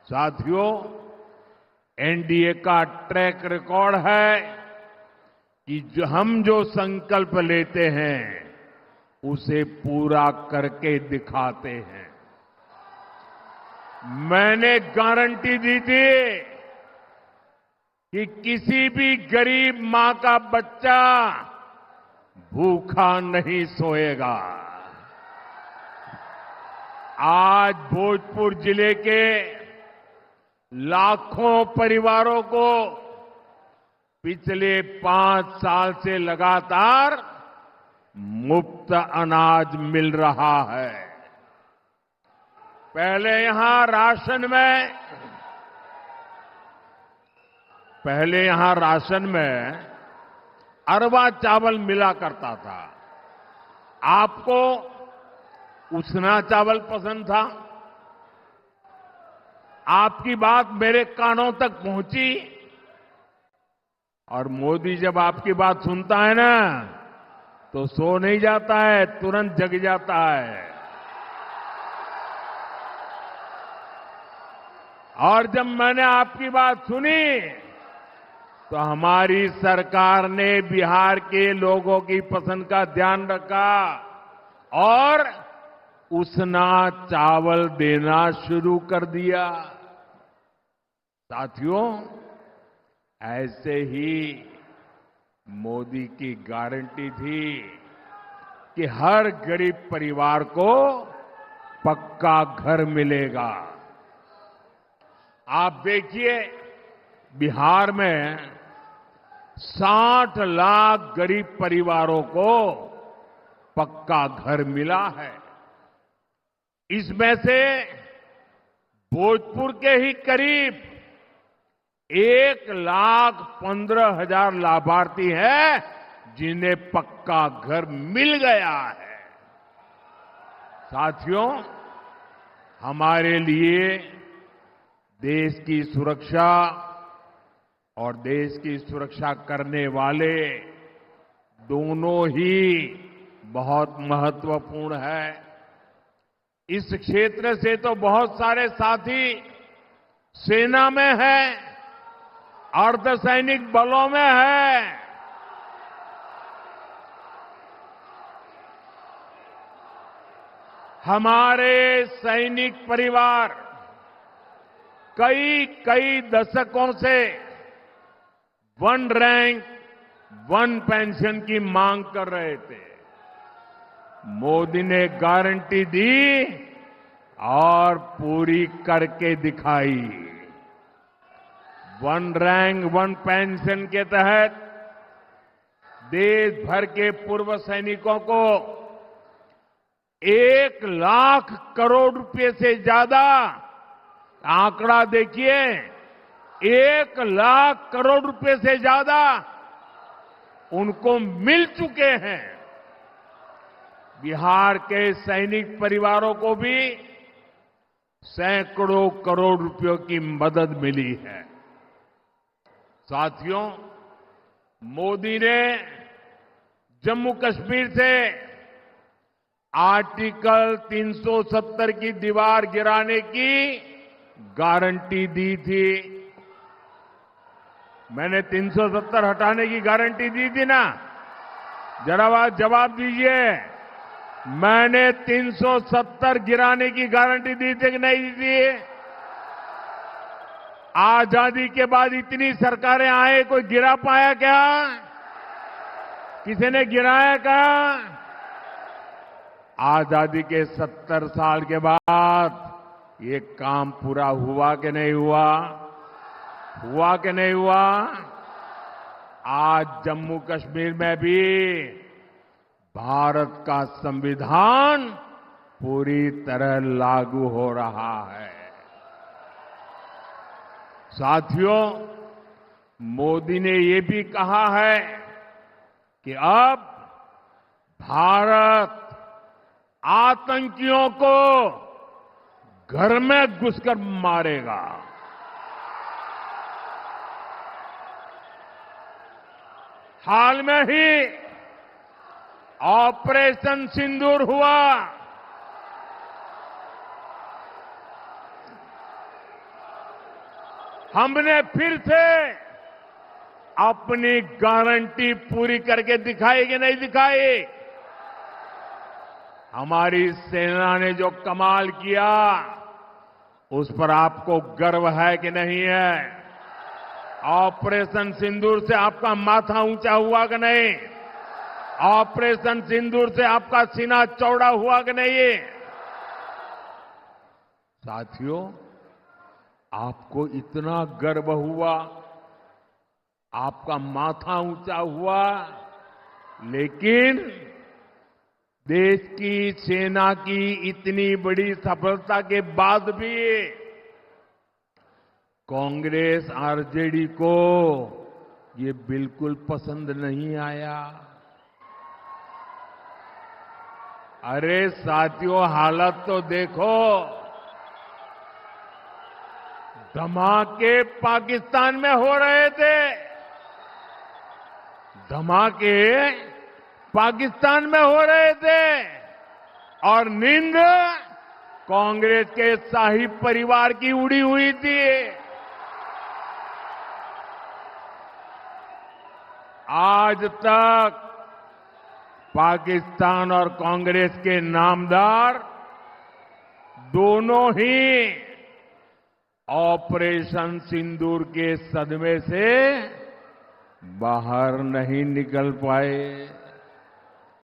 साथियों, एनडीए का track record है कि हम जो संकल्प लेते हैं उसे पूरा करके दिखाते हैं। मैंने गारंटी दी थी कि किसी भी गरीब मां का बच्चा भूखा नहीं सोएगा। आज भोजपुर जिले के लाखों परिवारों को पिछले 5 साल से लगातार मुफ्त अनाज मिल रहा है। पहले यहां राशन में अरवा चावल मिला करता था। आपको उसना चावल पसंद था। आपकी बात मेरे कानों तक पहुंची और मोदी जब आपकी बात सुनता है ना तो सो नहीं जाता है, तुरंत जग जाता है। और जब मैंने आपकी बात सुनी तो हमारी सरकार ने बिहार के लोगों की पसंद का ध्यान रखा और उसना चावल देना शुरू कर दिया। साथियों, ऐसे ही मोदी की गारंटी थी कि हर गरीब परिवार को पक्का घर मिलेगा। आप देखिए, बिहार में 60 लाख गरीब परिवारों को पक्का घर मिला है। इसमें से भोजपुर के ही करीब 1,15,000 लाभार्थी हैं जिन्हें पक्का घर मिल गया है। साथियों, हमारे लिए देश की सुरक्षा और देश की सुरक्षा करने वाले दोनों ही बहुत महत्वपूर्ण है। इस क्षेत्र से तो बहुत सारे साथी सेना में हैं, अर्धसैनिक बलों में है। हमारे सैनिक परिवार कई दशकों से 1 रैंक 1 पेंशन की मांग कर रहे थे। मोदी ने गारंटी दी और पूरी करके दिखाई। 1 रैंक 1 पेंशन के तहत देश भर के पूर्व सैनिकों को 1 लाख करोड़ रुपए से ज्यादा, आंकड़ा देखिए, 1 लाख करोड़ रुपए से ज्यादा उनको मिल चुके हैं। बिहार के सैनिक परिवारों को भी सैकड़ों करोड़ रुपयों की मदद मिली है। साथियों, मोदी ने जम्मू कश्मीर से आर्टिकल 370 की दीवार गिराने की गारंटी दी थी। मैंने 370 हटाने की गारंटी दी थी ना? जरा जवाब दीजिए। मैंने 370 गिराने की गारंटी दी थी कि नहीं दी थी? आजादी के बाद इतनी सरकारें आए, कोई गिरा पाया क्या? किसी ने गिराया क्या? आजादी के 70 साल के बाद ये काम पूरा हुआ कि नहीं हुआ? हुआ कि नहीं हुआ? आज जम्मू कश्मीर में भी भारत का संविधान पूरी तरह लागू हो रहा है। साथियों, मोदी ने ये भी कहा है कि अब भारत आतंकियों को घर में घुसकर मारेगा। हाल में ही ऑपरेशन सिंदूर हुआ। हमने फिर से अपनी गारंटी पूरी करके दिखाई कि नहीं दिखाई? हमारी सेना ने जो कमाल किया उस पर आपको गर्व है कि नहीं है? ऑपरेशन सिंदूर से आपका माथा ऊंचा हुआ कि नहीं? ऑपरेशन सिंदूर से आपका सीना चौड़ा हुआ कि नहीं? साथियों, आपको इतना गर्व हुआ, आपका माथा ऊंचा हुआ, लेकिन देश की सेना की इतनी बड़ी सफलता के बाद भी कांग्रेस आरजेडी को ये बिल्कुल पसंद नहीं आया। अरे साथियों, हालत तो देखो। धमाके पाकिस्तान में हो रहे थे, धमाके पाकिस्तान में हो रहे थे और नींद कांग्रेस के शाही परिवार की उड़ी हुई थी। आज तक पाकिस्तान और कांग्रेस के नामदार दोनों ही ऑपरेशन सिंदूर के सदमे से बाहर नहीं निकल पाए।